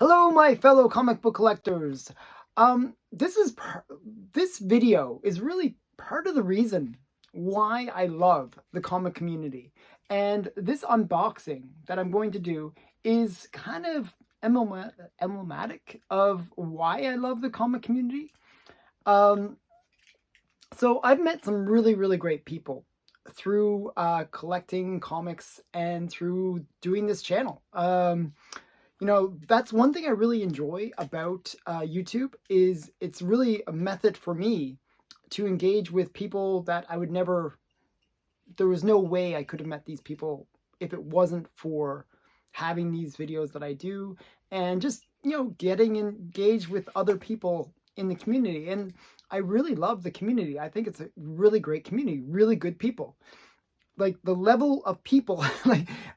Hello, my fellow comic book collectors. This video is really part of the reason why I love the comic community. And this unboxing that I'm going to do is kind of emblematic of why I love the comic community. So I've met some really great people through collecting comics and through doing this channel. That's one thing I really enjoy about YouTube is it's really a method for me to engage with people that I would never, there was no way I could have met these people if it wasn't for having these videos that I do and just, getting engaged with other people in the community. And I really love the community. I think it's a really great community, really good people. Like the level of people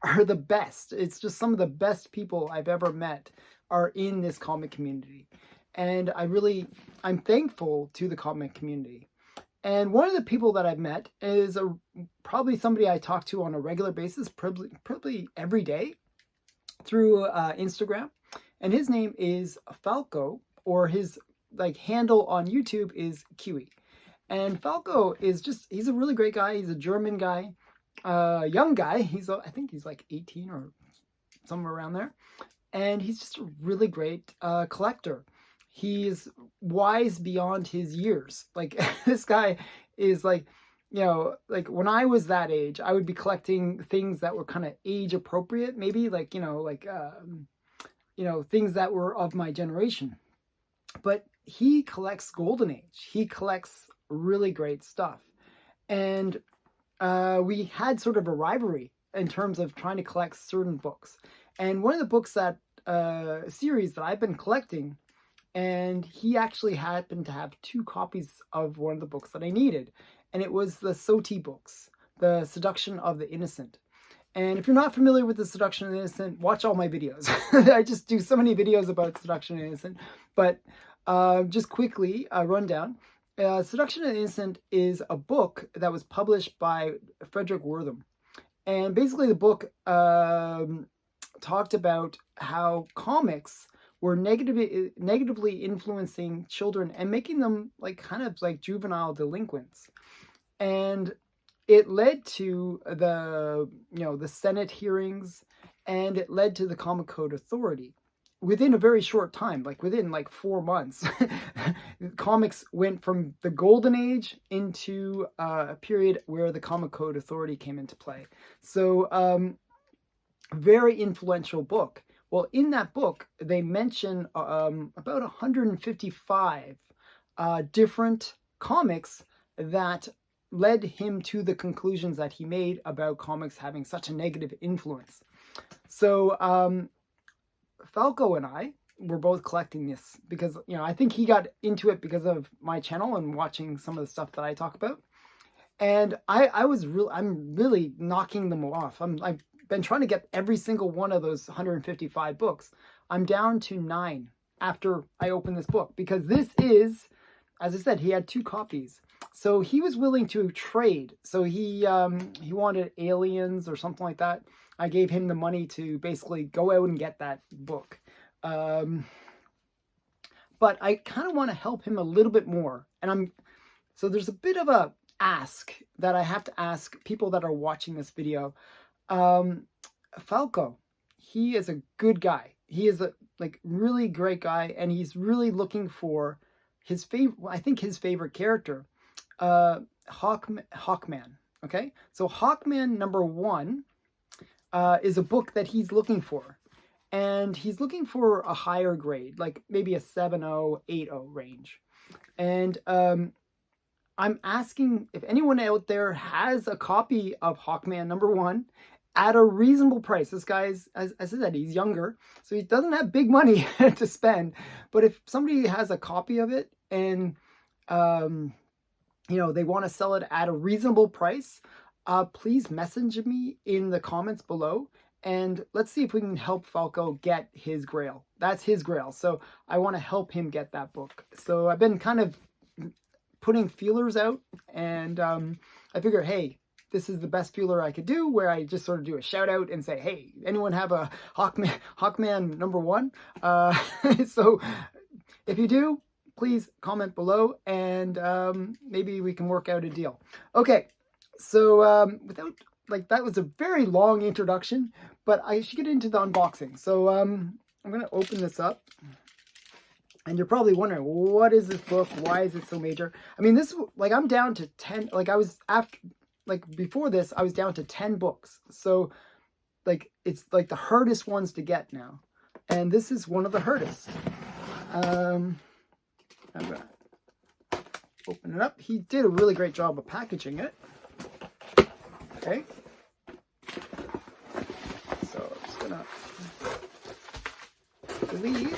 are the best. It's just some of the best people I've ever met are in this comic community. And I'm thankful to the comic community. And one of the people that I've met is probably somebody I talk to on a regular basis, probably every day through Instagram. And his name is Falco, or his handle on YouTube is Kiwi. And Falco is he's a really great guy. He's a German guy. Young guy. I think he's like 18 or somewhere around there. And he's just a really great collector. He's wise beyond his years. Like this guy is when I was that age, I would be collecting things that were kind of age appropriate, maybe things that were of my generation. But he collects Golden Age. He collects really great stuff. And we had sort of a rivalry in terms of trying to collect certain books. And one of the books that series that I've been collecting, and he actually happened to have 2 copies of one of the books that I needed. And it was the Soti books, The Seduction of the Innocent. And if you're not familiar with The Seduction of the Innocent, watch all my videos. I just do so many videos about Seduction of the Innocent. But just quickly, a rundown. Seduction of the Innocent is a book that was published by Frederick Wortham. And basically the book talked about how comics were negatively influencing children and making them kind of juvenile delinquents. And it led to the Senate hearings, and it led to the Comic Code Authority. Within a very short time, within 4 months, comics went from the golden age into a period where the Comic Code Authority came into play. So, very influential book. Well, in that book, they mention about 155 different comics that led him to the conclusions that he made about comics having such a negative influence. So, Falco and I were both collecting this because, I think he got into it because of my channel and watching some of the stuff that I talk about. And I'm really knocking them off. I've been trying to get every single one of those 155 books. I'm down to 9 after I opened this book because this is, as I said, he had 2 copies. So he was willing to trade. So he wanted Aliens or something like that. I gave him the money to basically go out and get that book. But I kind of want to help him a little bit more. And so there's a bit of a ask that I have to ask people that are watching this video. Falco, he is a good guy. He is a really great guy, and he's really looking for his favorite character, Hawkman. Okay, so Hawkman #1 is a book that he's looking for, and he's looking for a higher grade, maybe a 7.0, 8.0 range. And I'm asking if anyone out there has a copy of Hawkman #1 at a reasonable price. This guy's, as I said, he's younger, so he doesn't have big money to spend. But if somebody has a copy of it and they want to sell it at a reasonable price, please message me in the comments below, and let's see if we can help Falco get his grail. That's his grail. So I want to help him get that book. So I've been kind of putting feelers out, and I figure, hey, this is the best feeler I could do, where I just sort of do a shout out and say, hey, anyone have a Hawkman #1? So if you do, please comment below, and maybe we can work out a deal. Okay, so that was a very long introduction, but I should get into the unboxing. So I'm going to open this up. And you're probably wondering, what is this book? Why is it so major? I mean, I'm down to 10, before this, I was down to 10 books. So, it's the hardest ones to get now. And this is one of the hardest. I'm going to open it up. He did a really great job of packaging it. Okay. So, I'm just going to delete.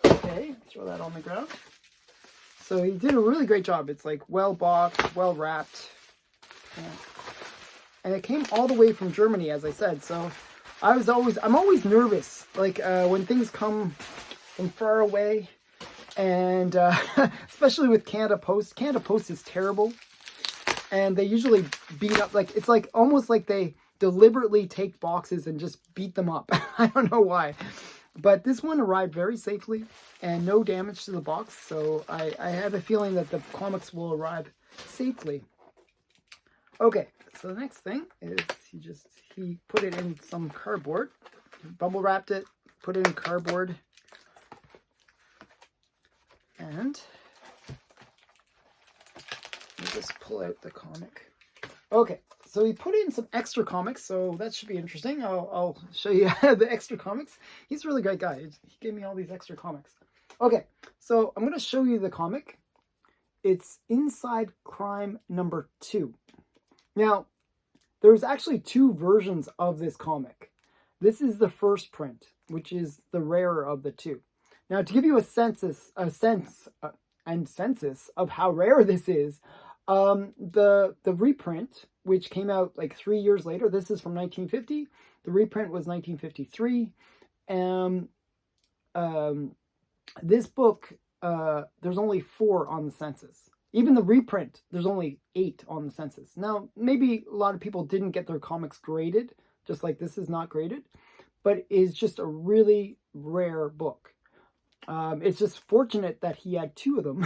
Okay, throw that on the ground. So he did a really great job. It's well boxed, well wrapped. And it came all the way from Germany, as I said. So I'm always nervous, when things come from far away. And especially with Canada Post. Canada Post is terrible. And they usually beat up, it's almost like they deliberately take boxes and just beat them up. I don't know why. But this one arrived very safely and no damage to the box. So I have a feeling that the comics will arrive safely. Okay, so the next thing is he put it in some cardboard. Bubble wrapped it, put it in cardboard. And let me just pull out the comic. Okay, so he put in some extra comics, so that should be interesting. I'll show you the extra comics. He's a really great guy. He gave me all these extra comics. Okay, so I'm going to show you the comic. It's Inside Crime #2. Now, there's actually 2 versions of this comic. This is the first print, which is the rarer of the 2. Now, to give you a sense of how rare this is, the reprint, which came out 3 years later, this is from 1950. The reprint was 1953. This book, there's only 4 on the census. Even the reprint, there's only 8 on the census. Now, maybe a lot of people didn't get their comics graded, just like this is not graded, but it's just a really rare book. It's just fortunate that he had 2 of them.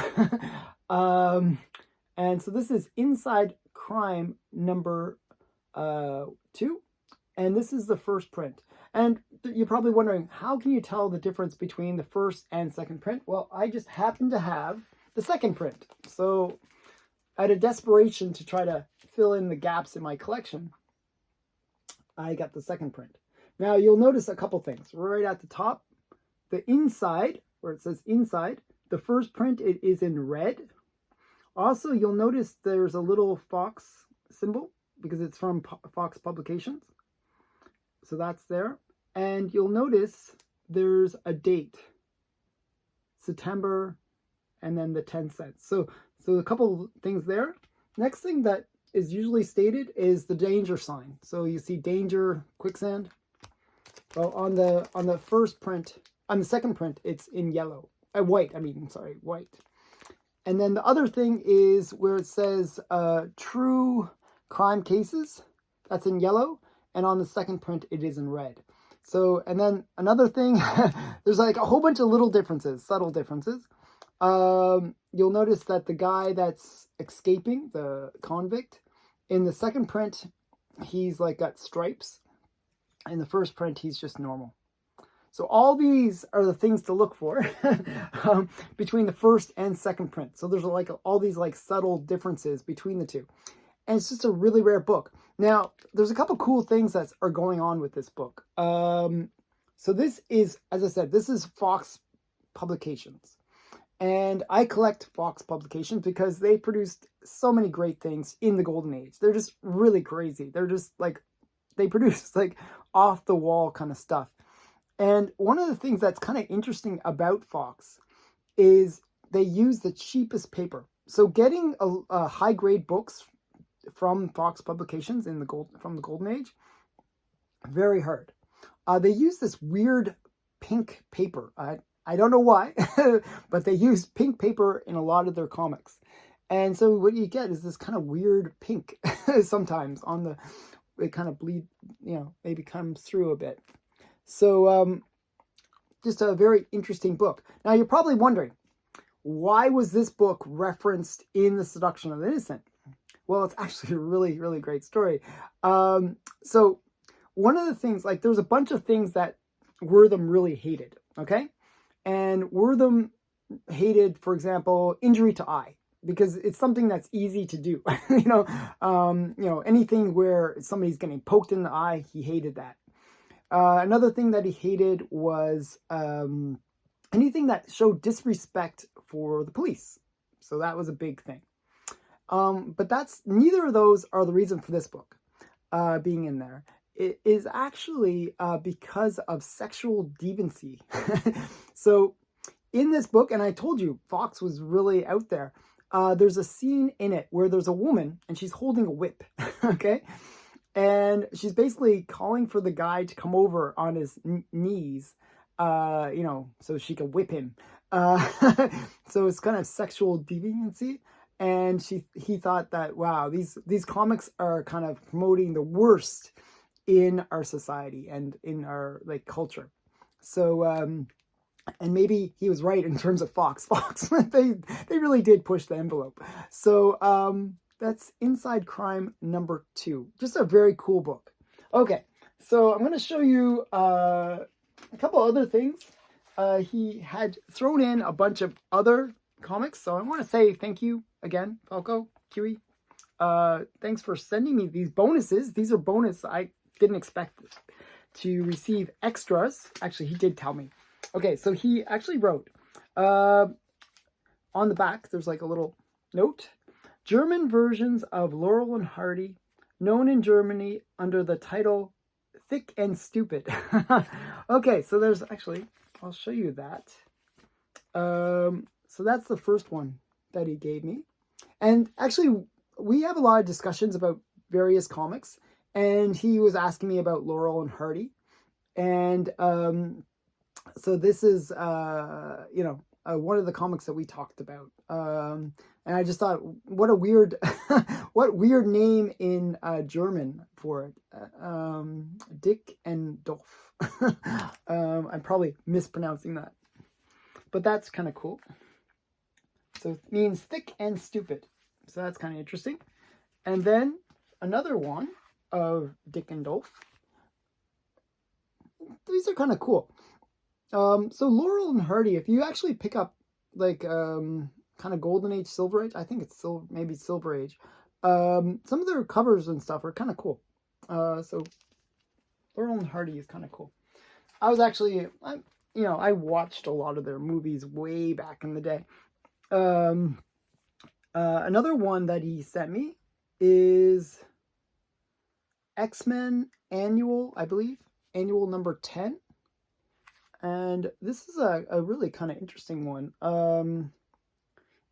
And so this is Inside Crime #2. And this is the first print. And you're probably wondering, how can you tell the difference between the first and second print? Well, I just happen to have the second print. So out of desperation to try to fill in the gaps in my collection, I got the second print. Now you'll notice a couple things. Right at the top, the inside, where it says inside, the first print, it is in red. Also, you'll notice there's a little fox symbol because it's from Fox Publications. So that's there. And you'll notice there's a date, September, and then the 10 cents. So a couple things there. Next thing that is usually stated is the danger sign. So you see danger, quicksand. Well, on the first print, on the second print, it's in yellow. White. And then the other thing is where it says true crime cases. That's in yellow. And on the second print, it is in red. So, and then another thing, there's a whole bunch of little differences, subtle differences. You'll notice that the guy that's escaping, the convict, in the second print, he's got stripes. In the first print, he's just normal. So all these are the things to look for between the first and second print. So there's all these subtle differences between the two. And it's just a really rare book. Now, there's a couple cool things that are going on with this book. So this is, as I said, this is Fox Publications. And I collect Fox Publications because they produced so many great things in the Golden Age. They're just really crazy. They're just they produce off the wall kind of stuff. And one of the things that's kind of interesting about Fox is they use the cheapest paper. So getting a high grade books from Fox Publications from the Golden Age, very hard. They use this weird pink paper. I don't know why, but they use pink paper in a lot of their comics. And so what you get is this kind of weird pink sometimes on the, it kind of bleed, maybe comes through a bit. So just a very interesting book. Now you're probably wondering, why was this book referenced in The Seduction of the Innocent? Well, it's actually a really, really great story. So one of the things, like there's a bunch of things that Wortham really hated, okay? And Wortham hated, for example, injury to eye, because it's something that's easy to do. Anything where somebody's getting poked in the eye, he hated that. Another thing that he hated was anything that showed disrespect for the police. So that was a big thing. But neither of those are the reason for this book being in there. It is actually because of sexual deviancy. So in this book, and I told you, Fox was really out there. There's a scene in it where there's a woman and she's holding a whip, okay? And she's basically calling for the guy to come over on his knees, so she can whip him. So it's kind of sexual deviancy. And he thought that, wow, these comics are kind of promoting the worst in our society and in our culture. So and maybe he was right in terms of Fox. They really did push the envelope. So that's Inside Crime number 2. Just a very cool book. Okay, so I'm going to show you a couple other things. He had thrown in a bunch of other comics, so I want to say thank you again, Falco, Kiwi. Thanks for sending me these bonuses. These are bonus. I didn't expect to receive extras. Actually, he did tell me. Okay, so he actually wrote on the back, there's like a little note. German versions of Laurel and Hardy, known in Germany under the title Thick and Stupid. Okay, so there's actually, I'll show you that. So that's the first one that he gave me. And actually, we have a lot of discussions about various comics. And he was asking me about Laurel and Hardy. And so this is, one of the comics that we talked about. And I just thought, what a weird, what weird name in German for it. Dick and Doof. I'm probably mispronouncing that. But that's kind of cool. So it means thick and stupid. So that's kind of interesting. And then another one of Dick and Doof. These are kind of cool. So Laurel and Hardy, if you actually pick up kind of Golden Age, Silver Age, I think it's maybe Silver Age. Some of their covers and stuff are kind of cool. So Laurel and Hardy is kind of cool. I was actually, I watched a lot of their movies way back in the day. Another one that he sent me is X-Men Annual, I believe. Annual number 10. And this is a really kind of interesting one.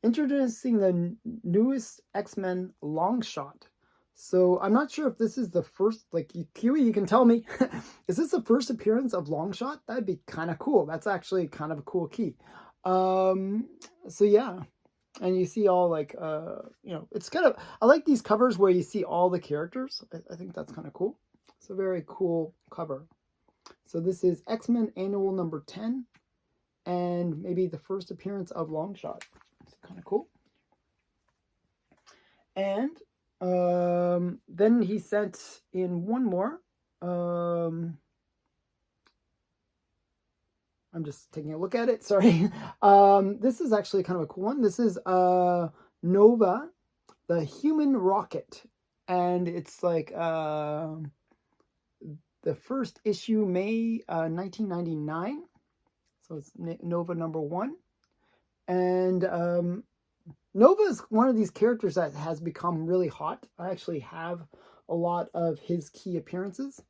Introducing the newest X-Men long shot. So I'm not sure if this is the first, Kiwi, you can tell me. Is this the first appearance of Longshot? That'd be kind of cool. That's actually kind of a cool key. So yeah. And you see all it's kind of, I like these covers where you see all the characters. I think that's kind of cool. It's a very cool cover. So this is X-Men Annual number 10. And maybe the first appearance of Longshot. It's kind of cool. And then he sent in one more. I'm just taking a look at it. Sorry. This is actually kind of a cool one. This is Nova, the Human Rocket. And it's the first issue, May 1999. So it's Nova number 1. And Nova is one of these characters that has become really hot. I actually have a lot of his key appearances.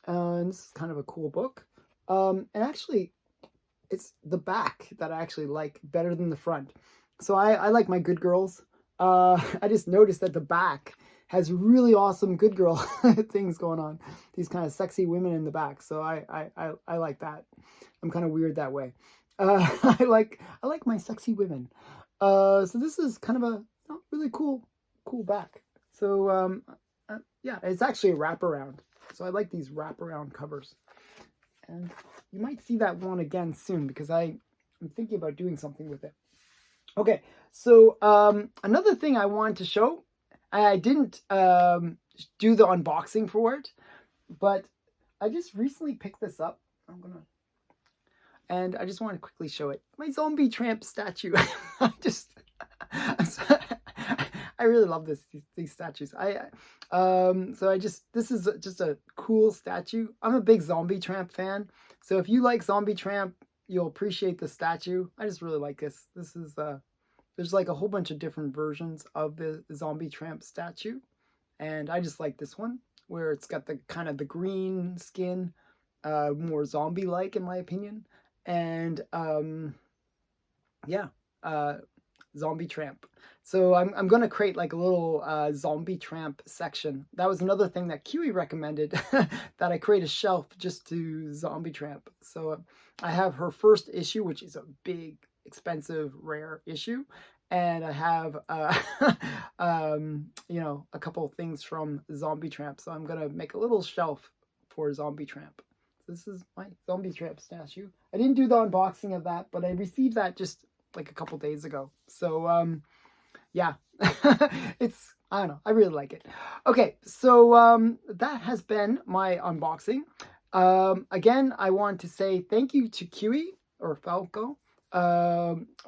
And this is kind of a cool book. And actually, it's the back that I actually like better than the front. So I like my Good Girls. I just noticed that the back has really awesome Good Girl things going on. These kind of sexy women in the back. So I like that. I'm kind of weird that way. I like my sexy women. So this is kind of oh, really cool back. So yeah, it's actually a wraparound. So I like these wraparound covers. And you might see that one again soon because I'm thinking about doing something with it. Okay, so another thing I wanted to show, I didn't do the unboxing for it, but I just recently picked this up. And I just want to quickly show it. My zombie tramp statue. I really love these statues. This is just a cool statue. I'm a big Zombie Tramp fan, so if you like Zombie Tramp, you'll appreciate the statue. I just really like this. This is there's like a whole bunch of different versions of the Zombie Tramp statue, and I just like this one where it's got the kind of the green skin, more zombie-like in my opinion, and yeah, Zombie Tramp. So I'm going to create like a little Zombie Tramp section. That was another thing that Kiwi recommended, that I create a shelf just to Zombie Tramp. So I have her first issue, which is a big, expensive, rare issue. And I have, you know, a couple of things from Zombie Tramp. So I'm going to make a little shelf for Zombie Tramp. This is my Zombie Tramp statue. I didn't do the unboxing of that, but I received that just like a couple days ago. So yeah, I don't know, I really like it. Okay, so that has been my unboxing. Again, I want to say thank you to Kiwi or Falco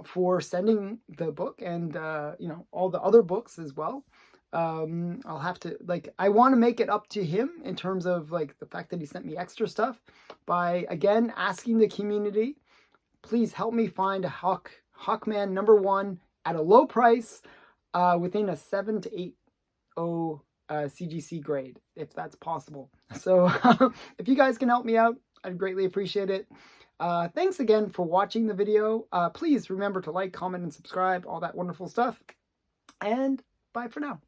for sending the book, and you know, all the other books as well. I'll have to, like, I want to make it up to him in terms of like the fact that he sent me extra stuff by again asking the community, please help me find a Hawkman #1 at a low price, within a 7 to 8.0 CGC grade, if that's possible. So if you guys can help me out, I'd greatly appreciate it. Thanks again for watching the video. Please remember to like, comment, and subscribe, all that wonderful stuff. And bye for now.